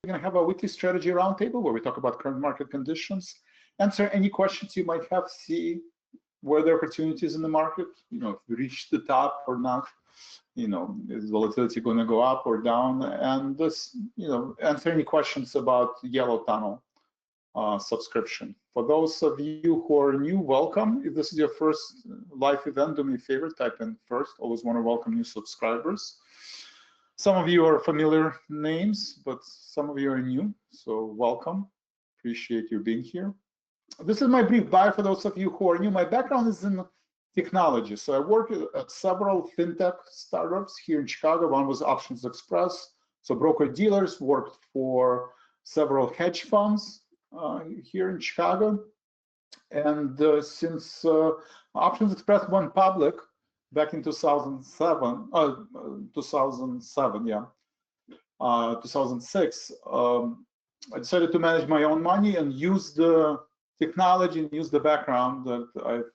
going to have a weekly strategy roundtable where we talk about current market conditions, answer any questions you might have, see where the opportunities in the market, if we reach the top or not, is volatility going to go up or down, and this, answer any questions about Yellow Tunnel subscription. For those of you who are new, welcome. If this is your first live event, do me a favor, type in first. Always want to welcome new subscribers. Some of you are familiar names, but some of you are new, so welcome. Appreciate you being here. This is my brief bio for those of you who are new. My background is in technology. So I worked at several fintech startups here in Chicago. One was Options Express. So broker-dealers, worked for several hedge funds here in Chicago. And since Options Express went public back in 2006, I decided to manage my own money and use the technology and use the background that I've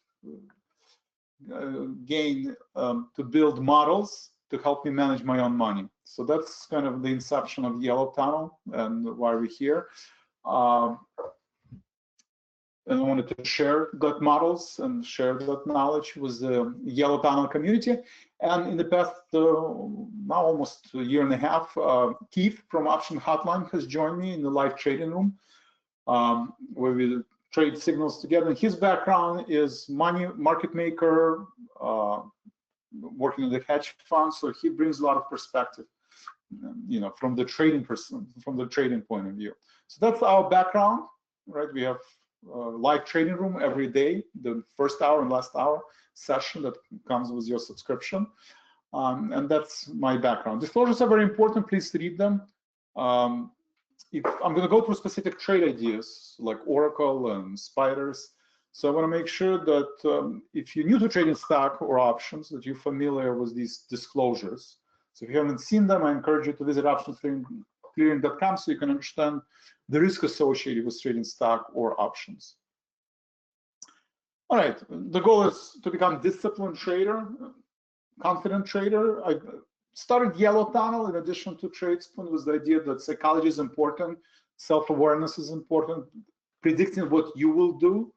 gained to build models to help me manage my own money. So that's kind of the inception of Yellow Tunnel and why we're here. And I wanted to share that models and share that knowledge with the Yellow Tunnel community. And in the past, now almost a year and a half, Keith from Option Hotline has joined me in the live trading room, where we trade signals together. And his background is money market maker, working in the hedge fund, so he brings a lot of perspective, from the trading point of view. So that's our background, right? We have live trading room every day, the first hour and last hour session that comes with your subscription, and that's my background. Disclosures are very important. Please read them. If I'm going to go through specific trade ideas like Oracle and spiders, so I want to make sure that if you're new to trading stock or options, that you're familiar with these disclosures. So if you haven't seen them, I encourage you to visit optionsclearing.com so you can understand the risk associated with trading stock or options. All right, the goal is to become a disciplined trader, confident trader. I started Yellow Tunnel in addition to TradeSpoon with the idea that psychology is important, self-awareness is important, predicting what you will do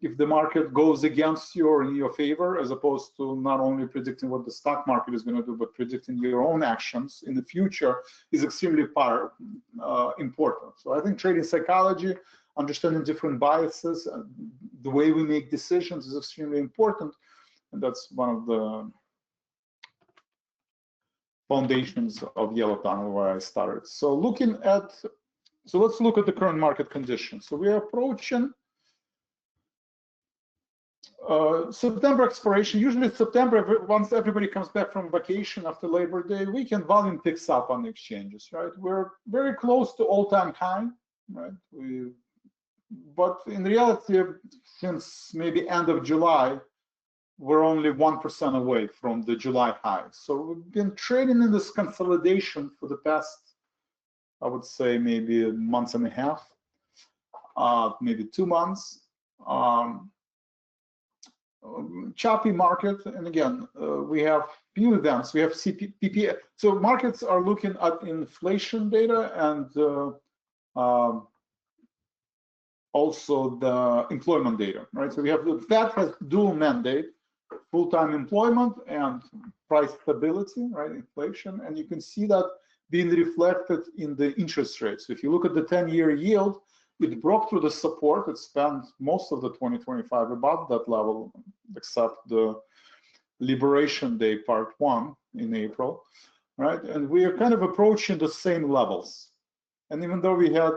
if the market goes against you or in your favor, as opposed to not only predicting what the stock market is going to do, but predicting your own actions in the future is extremely important. So I think trading psychology, understanding different biases, the way we make decisions is extremely important, and that's one of the foundations of Yellow Tunnel where I started. So let's look at the current market conditions. So we are approaching September expiration. Usually September, once everybody comes back from vacation after Labor Day weekend, volume picks up on the exchanges, right? We're very close to all-time high, right? But in reality, since maybe end of July, we're only 1% away from the July high. So we've been trading in this consolidation for the past, I would say, maybe a month and a half, maybe 2 months. Choppy market, and again, we have few events. We have PPI. So markets are looking at inflation data and also the employment data, right? So we have the Fed has dual mandate, full-time employment and price stability, right? Inflation, and you can see that being reflected in the interest rates. So if you look at the 10-year yield, it broke through the support. It spent most of the 2025 above that level, except the Liberation Day Part 1 in April, right? And we are kind of approaching the same levels. And even though we had,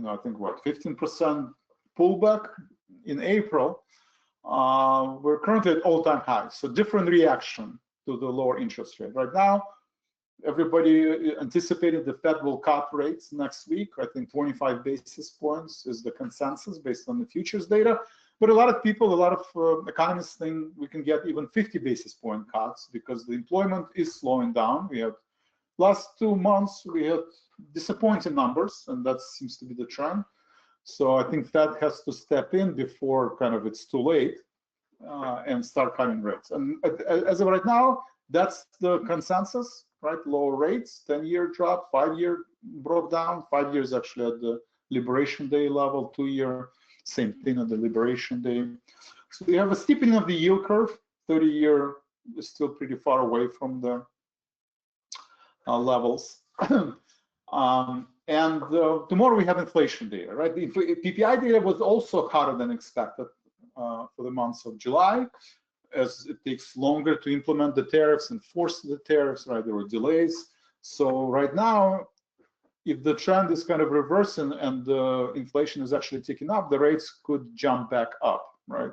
I think what, 15% pullback in April, we're currently at all-time high. So different reaction to the lower interest rate. Right now, everybody anticipated the Fed will cut rates next week. I think 25 basis points is the consensus based on the futures data. But a lot of people, a lot of economists think we can get even 50 basis point cuts because the employment is slowing down. We had last 2 months, we had disappointing numbers, and that seems to be the trend. So I think Fed has to step in before kind of it's too late and start cutting rates. And as of right now, that's the consensus, right? Lower rates, 10-year drop, 5-year broke down, 5 years actually at the Liberation Day level, 2-year, same thing at the Liberation Day. So we have a steepening of the yield curve. 30-year is still pretty far away from the levels. Tomorrow we have inflation data, right? The PPI data was also hotter than expected for the months of July, as it takes longer to implement the tariffs, enforce the tariffs, right? There were delays. So right now, if the trend is kind of reversing and the inflation is actually ticking up, the rates could jump back up, right?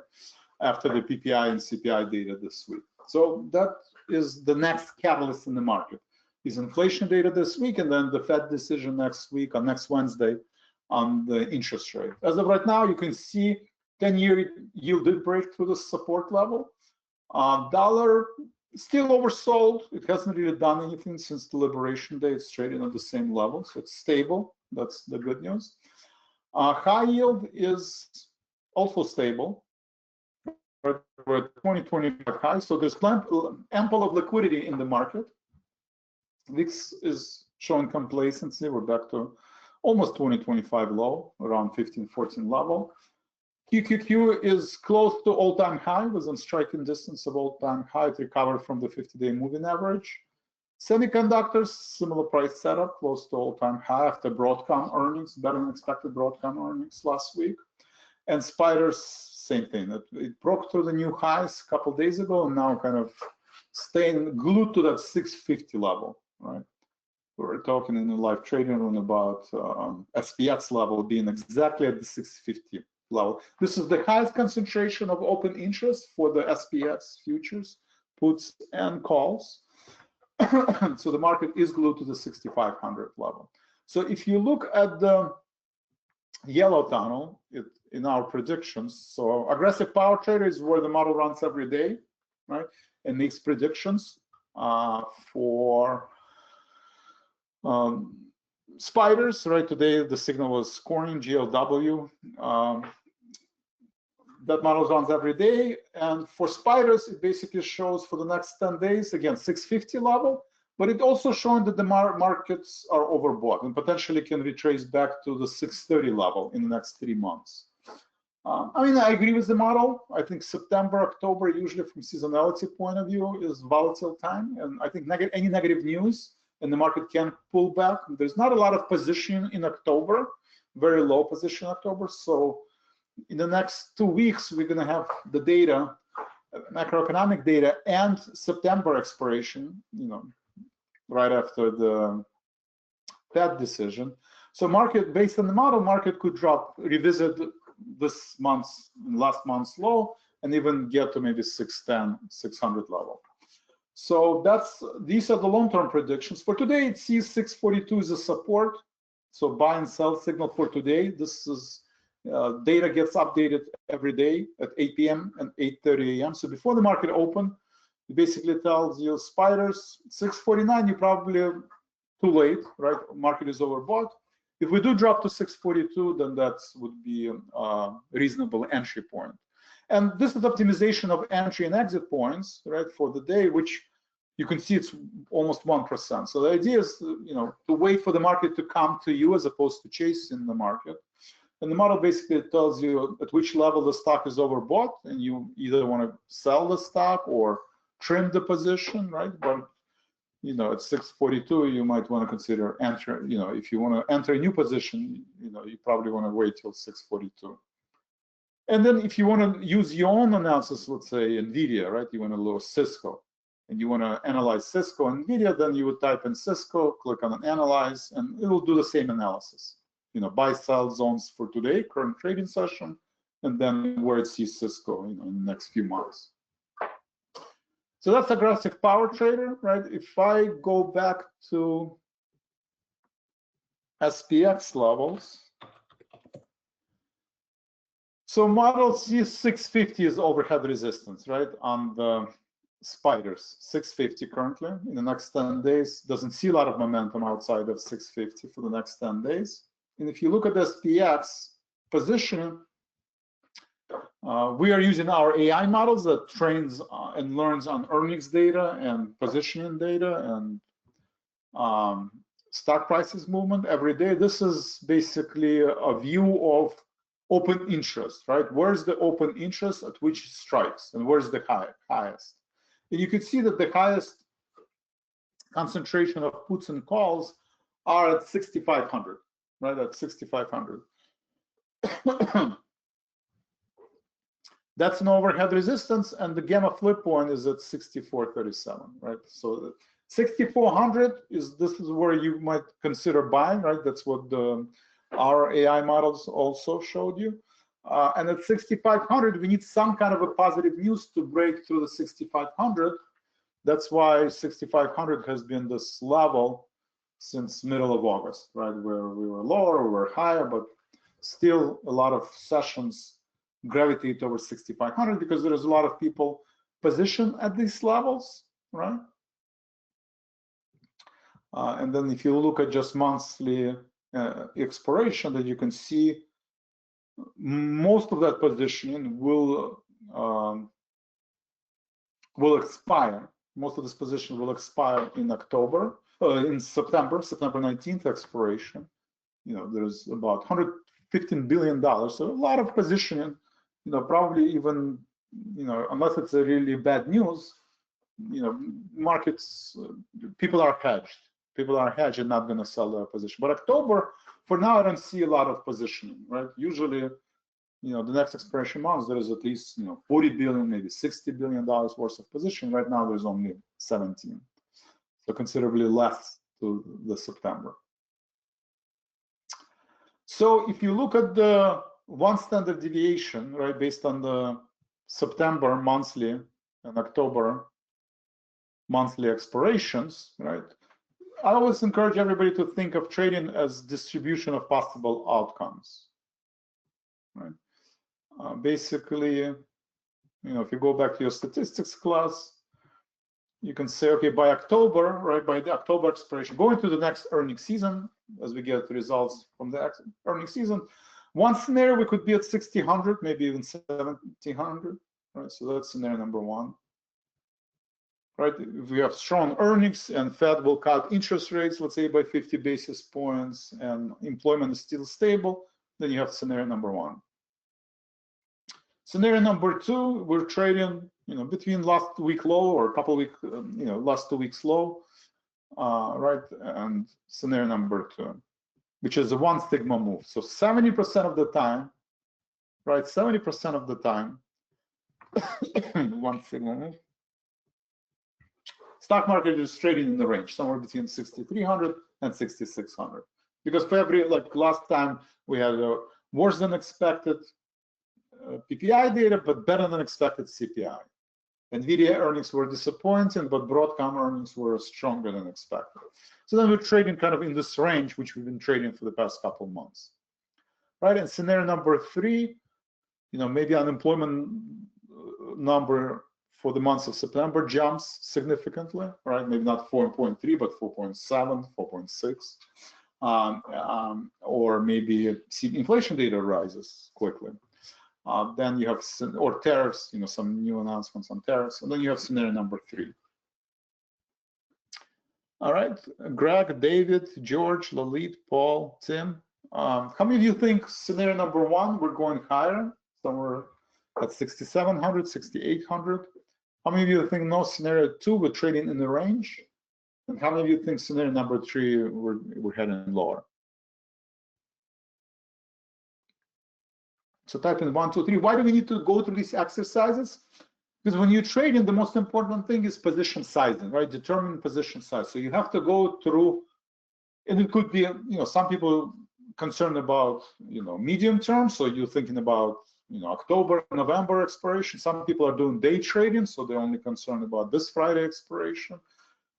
After the PPI and CPI data this week. So that is the next catalyst in the market. Is inflation data this week, and then the Fed decision next week on next Wednesday on the interest rate. As of right now, you can see 10-year yield did break through the support level. Dollar still oversold. It hasn't really done anything since the Liberation Day. It's trading at the same level, so it's stable. That's the good news. High yield is also stable. We're at 2025 high, so there's ample of liquidity in the market. VIX is showing complacency. We're back to almost 2025 low, around 15-14 level. QQQ is close to all-time high, within striking distance of all-time high. It recovered from the 50-day moving average. Semiconductors, similar price setup, close to all-time high after Broadcom earnings, better than expected Broadcom earnings last week. And spiders, same thing. It broke through the new highs a couple days ago, and now kind of staying glued to that 650 level, right? We're talking in the live trading room about SPX level being exactly at the 650 level. This is the highest concentration of open interest for the SPX futures, puts and calls. So the market is glued to the 6,500 level. So if you look at the yellow tunnel in our predictions, so aggressive power trader is where the model runs every day, right, and makes predictions for spiders, right? Today the signal was scoring GLW. That model runs every day, and for spiders it basically shows for the next 10 days, again 650 level, but it also showing that the markets are overbought and potentially can retrace back to the 630 level in the next 3 months. I mean, I agree with the model. I think September, October, usually from seasonality point of view, is volatile time, and I think any negative news and the market can pull back. There's not a lot of position in October, very low position in October. So in the next 2 weeks, we're going to have the data, macroeconomic data, and September expiration, you know, right after the Fed decision. So market, based on the model, market could drop, revisit this month's, last month's low, and even get to maybe 610, 600 level. So these are the long-term predictions. For today, it sees 642 as a support. So buy and sell signal for today. This is data gets updated every day at 8 p.m. and 8:30 a.m. So before the market open, it basically tells you spiders 649. You probably too late, right? Market is overbought. If we do drop to 642, then that would be a reasonable entry point. And this is optimization of entry and exit points, right, for the day, which you can see it's almost 1%. So the idea is, you know, to wait for the market to come to you as opposed to chasing the market. And the model basically tells you at which level the stock is overbought, and you either want to sell the stock or trim the position, right? But you know, at 642, you might want to consider enter. You know, if you want to enter a new position, you know, you probably want to wait till 642. And then if you want to use your own analysis, let's say NVIDIA, right? You want to look Cisco, and you want to analyze Cisco and NVIDIA, then you would type in Cisco, click on analyze, and it will do the same analysis. You know, buy, sell zones for today, current trading session, and then where it sees Cisco, you know, in the next few months. So that's aggressive power trader, right? If I go back to SPX levels, so model sees 650 is overhead resistance, right? On the spiders, 650 currently. In the next 10 days, doesn't see a lot of momentum outside of 650 for the next 10 days. And if you look at the SPX position, we are using our AI models that trains and learns on earnings data and positioning data and stock prices movement every day. This is basically a view of open interest, right? Where's the open interest at which it strikes, and where's the highest? And you can see that the highest concentration of puts and calls are at 6,500, right? At 6,500. That's an overhead resistance, and the gamma flip point is at 64.37, right? So 6,400 is where you might consider buying, right? That's what our AI models also showed you. And at 6,500, we need some kind of a positive news to break through the 6,500. That's why 6,500 has been this level since middle of August, right? Where we were lower, we were higher, but still a lot of sessions gravitate towards 6,500 because there's a lot of people positioned at these levels, right? And then if you look at just monthly expiration, that you can see most of that positioning will expire. Most of this position will expire in October, in September 19th expiration. You know, there's about $115 billion, so a lot of positioning. You know, probably even, you know, unless it's a really bad news, you know, markets, people are hedged. People are hedged and not going to sell their position. But October, for now, I don't see a lot of positioning, right? Usually, you know, the next expiration months, there is at least, you know, 40 billion, maybe $60 billion worth of position. Right now, there's only 17. So considerably less to the September. So if you look at the one standard deviation, right, based on the September monthly and October monthly expirations, right, I always encourage everybody to think of trading as distribution of possible outcomes, right? Basically, you know, if you go back to your statistics class, you can say, okay, by October, right, by the October expiration, going to the next earnings season, as we get the results from the earnings season, one scenario we could be at 1,600, maybe even 1,700, right? So that's scenario number one, right? If we have strong earnings and Fed will cut interest rates, let's say by 50 basis points, and employment is still stable, then you have scenario number one. Scenario number two, we're trading, you know, between last week low or a couple week, you know, last 2 weeks low, right? And scenario number two, which is a one sigma move. So 70% of the time, right? 70% of the time, one sigma move. Stock market is trading in the range somewhere between 6,300 and 6,600. Because for every, like last time, we had a worse than expected PPI data, but better than expected CPI. NVIDIA earnings were disappointing, but Broadcom earnings were stronger than expected. So then we're trading kind of in this range, which we've been trading for the past couple of months, right? And scenario number three, you know, maybe unemployment number for the months of September jumps significantly, right? Maybe not 4.3, but 4.7, 4.6, or maybe inflation data rises quickly. Then you have, or tariffs, you know, some new announcements on tariffs, and then you have scenario number three. All right, Greg, David, George, Lalit, Paul, Tim. How many of you think scenario number one, we're going higher, somewhere at 6,700, 6,800? How many of you think no, scenario two, we're trading in the range? And how many of you think scenario number three, we're heading lower? So type in 1, 2, 3. Why do we need to go through these exercises? Because when you're trading, the most important thing is position sizing, right? Determine position size. So you have to go through, and it could be, you know, some people concerned about, you know, medium term. So you're thinking about, you know, October, November expiration. Some people are doing day trading, so they're only concerned about this Friday expiration.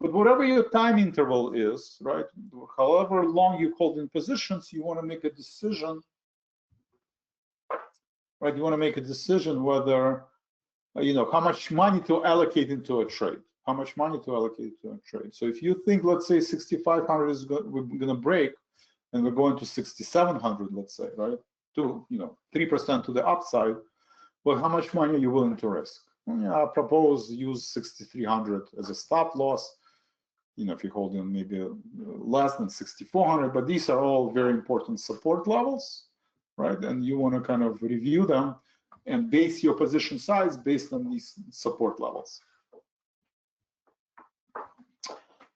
But whatever your time interval is, right? However long you hold in positions, you want to make a decision. Right, you want to make a decision whether, you know, how much money to allocate into a trade. How much money to allocate to a trade. So if you think, let's say, 6,500 is we're going to break, and we're going to 6,700, let's say, right? To, you know, 3% to the upside. Well, how much money are you willing to risk? Well, yeah, I propose use 6,300 as a stop loss. if you hold in maybe less than 6,400, but these are all very important support levels, right? And you want to kind of review them and base your position size based on these support levels.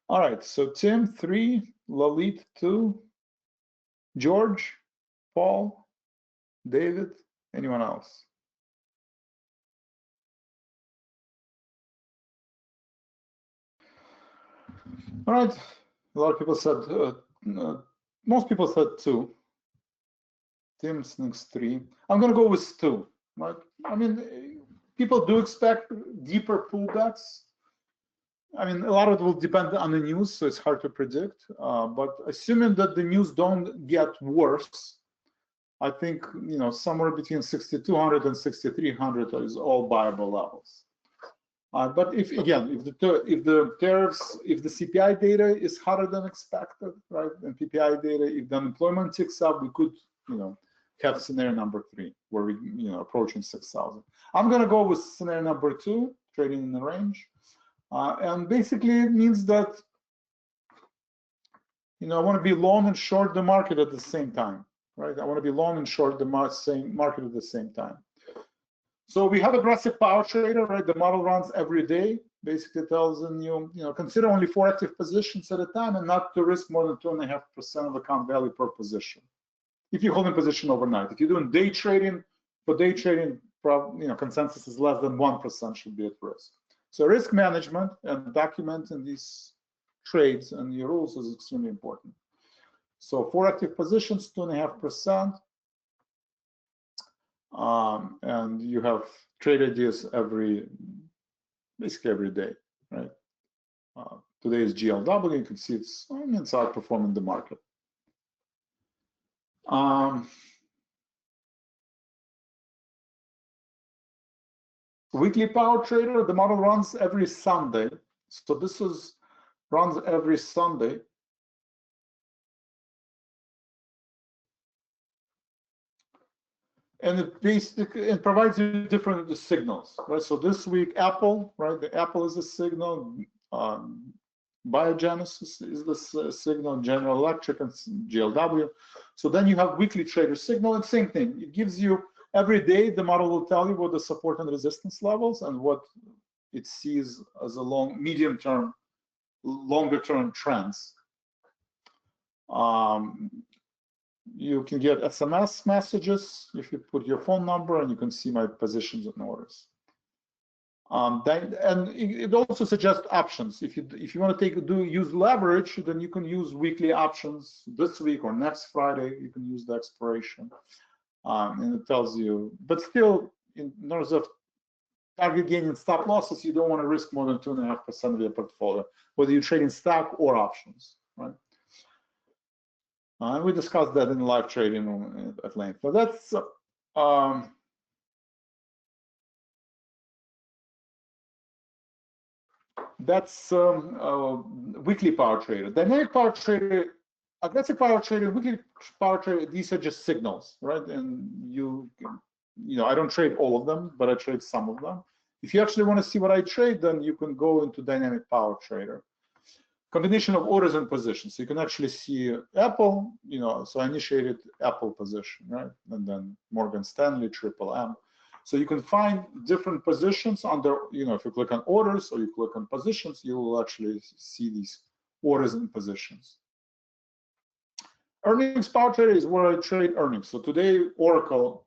All right, so Tim 3, Lalit 2, George, Paul, David, anyone else? All right, a lot of people said, most people said 2. Tim thinks 3. I'm going to go with 2. Right? I mean, people do expect deeper pullbacks. I mean, a lot of it will depend on the news, so it's hard to predict. But assuming that the news don't get worse, I think somewhere between 6,200 and 6,300 is all viable levels. But if the tariffs, if the CPI data is hotter than expected, right, and PPI data, if the unemployment ticks up, we could, have scenario number 3, where we, approaching 6,000. I'm going to go with scenario number 2, trading in the range, and basically it means that, I want to be long and short the market at the same time, right? I want to be long and short the market at the same time. So we have aggressive power trader, right? The model runs every day. Basically tells you, consider only 4 active positions at a time and not to risk more than 2.5% of account value per position. If you're holding position overnight, if you're doing day trading, for day trading, consensus is less than 1% should be at risk. So risk management and documenting these trades and your rules is extremely important. So 4 active positions, 2.5%. And you have trade ideas basically every day, right? Today is GLW. You can see it's outperforming the market. Weekly power trader, the model runs every Sunday. So this runs every Sunday. And it provides you different signals, right? So this week, Apple, right? The Apple is a signal. Biogenesis is the signal. General Electric and GLW. So then you have weekly trader signal, and same thing. It gives you every day. The model will tell you what the support and resistance levels and what it sees as a medium-term, longer-term trends. You can get SMS messages if you put your phone number, and you can see my positions and orders. And it also suggests options. If you want to use leverage, then you can use weekly options this week or next Friday. You can use the expiration, and it tells you. But still, in terms of target gain and stop losses, you don't want to risk more than 2.5% of your portfolio, whether you trade in stock or options, right? And we discussed that in live trading at length. So that's weekly power trader. Dynamic power trader, aggressive power trader, weekly power trader. These are just signals, right? And I don't trade all of them, but I trade some of them. If you actually want to see what I trade, then you can go into dynamic power trader. Combination of orders and positions. So you can actually see Apple, so I initiated Apple position, right? And then Morgan Stanley, Triple M. So you can find different positions under, if you click on orders or you click on positions, you will actually see these orders and positions. Earnings power trader is where I trade earnings. So today, Oracle,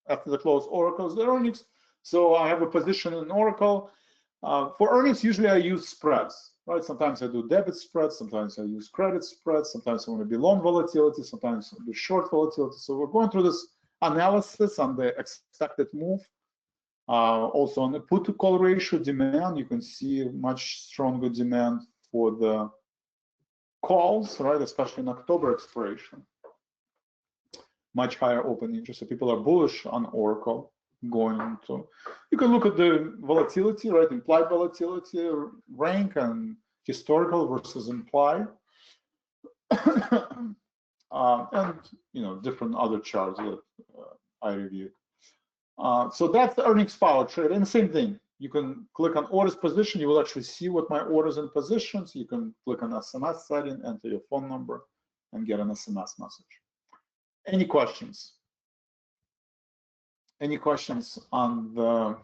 after the close, Oracle's the earnings. So I have a position in Oracle. For earnings, usually I use spreads, right? Sometimes I do debit spreads, sometimes I use credit spreads, sometimes I want to be long volatility, sometimes I do short volatility. So we're going through this analysis on the expected move. Also on the put to call ratio demand, you can see much stronger demand for the calls, right? Especially in October expiration. Much higher open interest. So people are bullish on Oracle. Going into, you can look at the volatility, right? Implied volatility rank and historical versus implied, and different other charts that I reviewed. So that's the earnings power trade, and same thing. You can click on orders position. You will actually see what my orders and positions. You can click on SMS setting, enter your phone number, and get an SMS message. Any questions? Any questions on the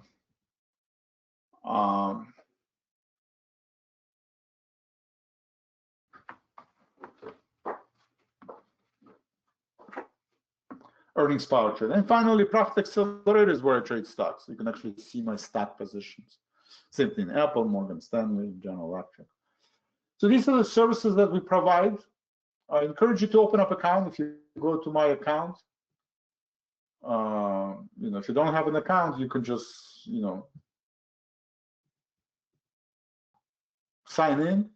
earnings power trade? And finally, profit accelerator is where I trade stocks. You can actually see my stock positions. Same thing, Apple, Morgan Stanley, General Electric. So these are the services that we provide. I encourage you to open up an account. If you go to my account, if you don't have an account, you can just, sign in.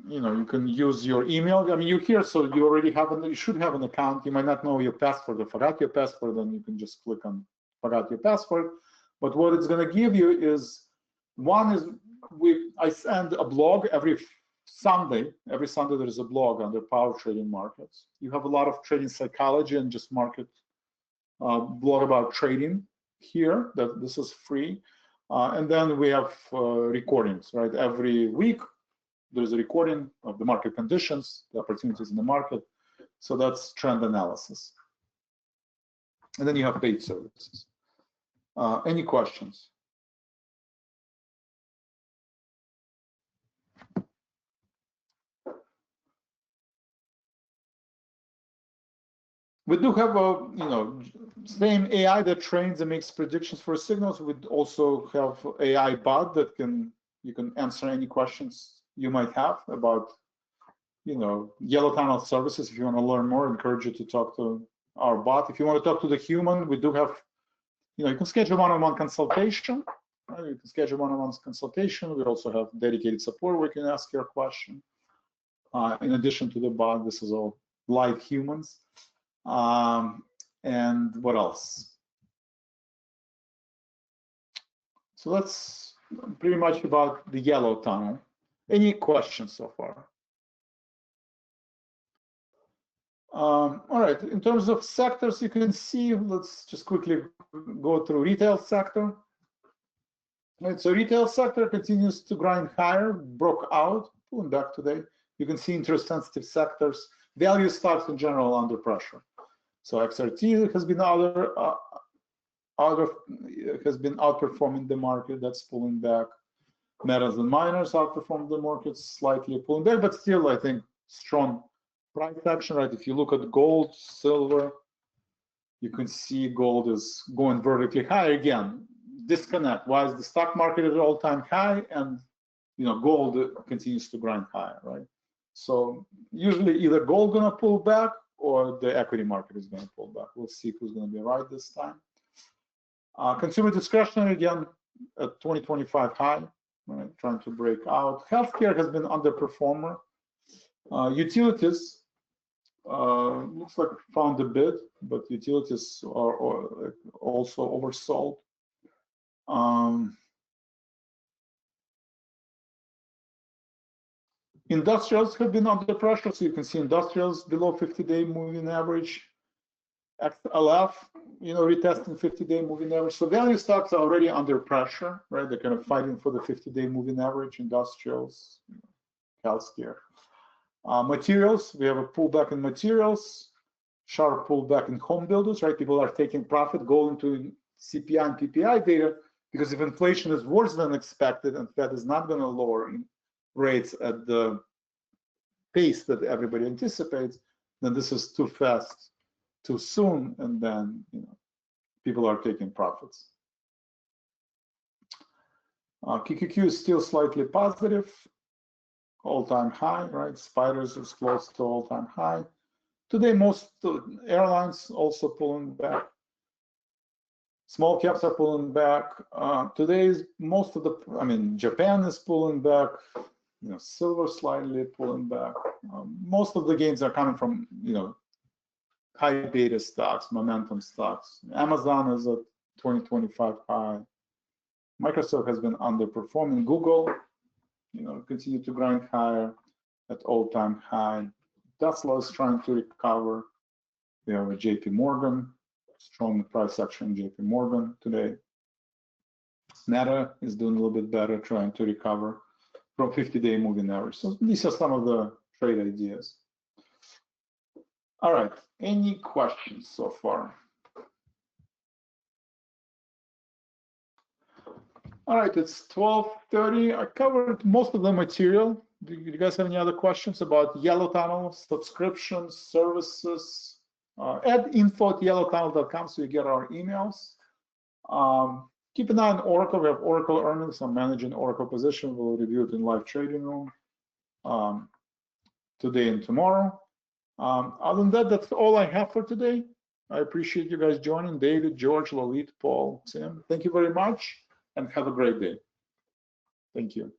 You can use your email. I mean, you're here, so you already have you should have an account. You might not know your password or forgot your password, then you can just click on forgot your password. But what it's going to give you is, one is I send a blog every Sunday. Every Sunday there is a blog under Power Trading Markets. You have a lot of trading psychology and just market blog about trading here. This is free. And then we have recordings, right? Every week there's a recording of the market conditions, the opportunities in the market. So that's trend analysis. And then you have paid services. Any questions? We do have a, same AI that trains and makes predictions for signals. We also have AI bot that you can answer any questions you might have about, yellow tunnel services. If you want to learn more, I encourage you to talk to our bot. If you want to talk to the human, we do have, you can schedule one-on-one consultation. Right? You can schedule one-on-one consultation. We also have dedicated support where you can ask your question. In addition to the bot, this is all live humans. And what else? So that's pretty much about the yellow tunnel. Any questions so far? All right, in terms of sectors, you can see, let's just quickly go through retail sector. Right, so retail sector continues to grind higher, broke out, pulling back today. You can see interest sensitive sectors, value stocks in general under pressure. So XRT has been has been outperforming the market. That's pulling back. Metals and miners outperformed the market, slightly pulling back, but still, I think, strong price action. Right? If you look at gold, silver, you can see gold is going vertically high again. Disconnect. Why is the stock market at an all-time high and gold continues to grind higher, right? So usually either gold gonna pull back or the equity market is gonna pull back. We'll see who's gonna be right this time. Consumer discretionary again at 2025 high, right? Trying to break out. Healthcare has been underperformer. Utilities looks like found a bid, but utilities are also oversold. Industrials have been under pressure, so you can see industrials below 50-day moving average. XLF, retesting 50-day moving average. So value stocks are already under pressure, right? They're kind of fighting for the 50-day moving average. Industrials, healthcare. Materials, we have a pullback in materials, sharp pullback in home builders, right? People are taking profit, going to CPI and PPI data, because if inflation is worse than expected and Fed is not going to lower rates at the pace that everybody anticipates, then this is too fast, too soon, and then people are taking profits. QQQ is still slightly positive, all-time high, right? Spiders is close to all-time high. Today, most airlines also pulling back. Small caps are pulling back. Today, most of Japan is pulling back. Silver slightly pulling back. Most of the gains are coming from, high beta stocks, momentum stocks. Amazon is at 2025 high. Microsoft has been underperforming. Google, continue to grind higher at all-time high. Tesla is trying to recover. We have a JP Morgan, strong price action in JP Morgan today. Meta is doing a little bit better, trying to recover from 50-day moving average. So these are some of the trade ideas. All right, any questions so far? All right, it's 12:30. I covered most of the material. Do you guys have any other questions about Yellow Tunnel, subscriptions, services? Add info@yellowtunnel.com so you get our emails. Keep an eye on Oracle. We have Oracle earnings. I'm managing Oracle position. We'll review it in live trading room today and tomorrow. Other than that, that's all I have for today. I appreciate you guys joining. David, George, Lalit, Paul, Tim. Thank you very much and have a great day. Thank you.